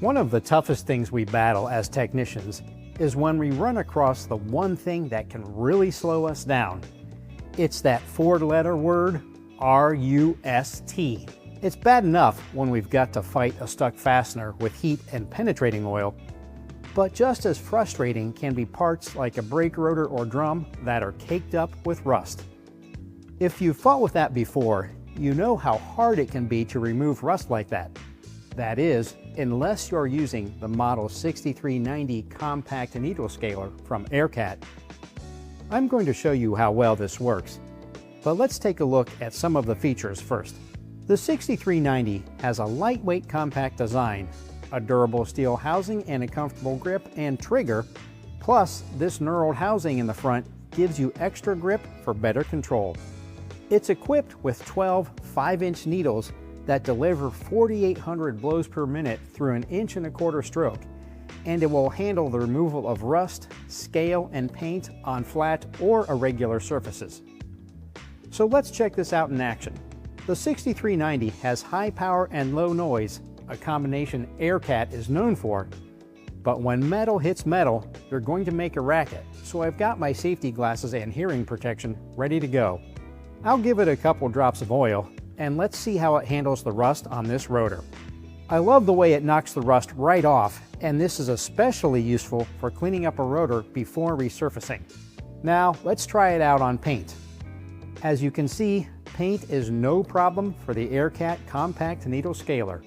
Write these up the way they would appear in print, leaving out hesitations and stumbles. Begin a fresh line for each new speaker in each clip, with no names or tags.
One of the toughest things we battle as technicians is when we run across the one thing that can really slow us down. It's that four-letter word, R-U-S-T. It's bad enough when we've got to fight a stuck fastener with heat and penetrating oil, but just as frustrating can be parts like a brake rotor or drum that are caked up with rust. If you've fought with that before, you know how hard it can be to remove rust like that. That is, unless you're using the model 6390 Compact Needle Scaler from AirCat. I'm going to show you how well this works, but let's take a look at some of the features first. The 6390 has a lightweight compact design, a durable steel housing and a comfortable grip and trigger, plus this knurled housing in the front gives you extra grip for better control. It's equipped with 12 5-inch needles that deliver 4,800 blows per minute through an 1.25 inch stroke, and it will handle the removal of rust, scale, and paint on flat or irregular surfaces. So let's check this out in action. The 6390 has high power and low noise, a combination AirCat is known for, but when metal hits metal, you're going to make a racket, so I've got my safety glasses and hearing protection ready to go. I'll give it a couple drops of oil, and let's see how it handles the rust on this rotor. I love the way it knocks the rust right off, and this is especially useful for cleaning up a rotor before resurfacing. Now let's try it out on paint. As you can see, paint is no problem for the AirCat Compact Needle Scaler.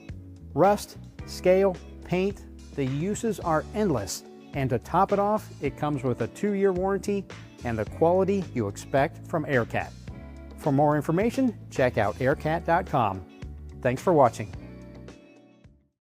Rust, scale, paint, the uses are endless, and to top it off, it comes with a 2-year warranty and the quality you expect from AirCat. For more information, check out aircat.com. Thanks for watching.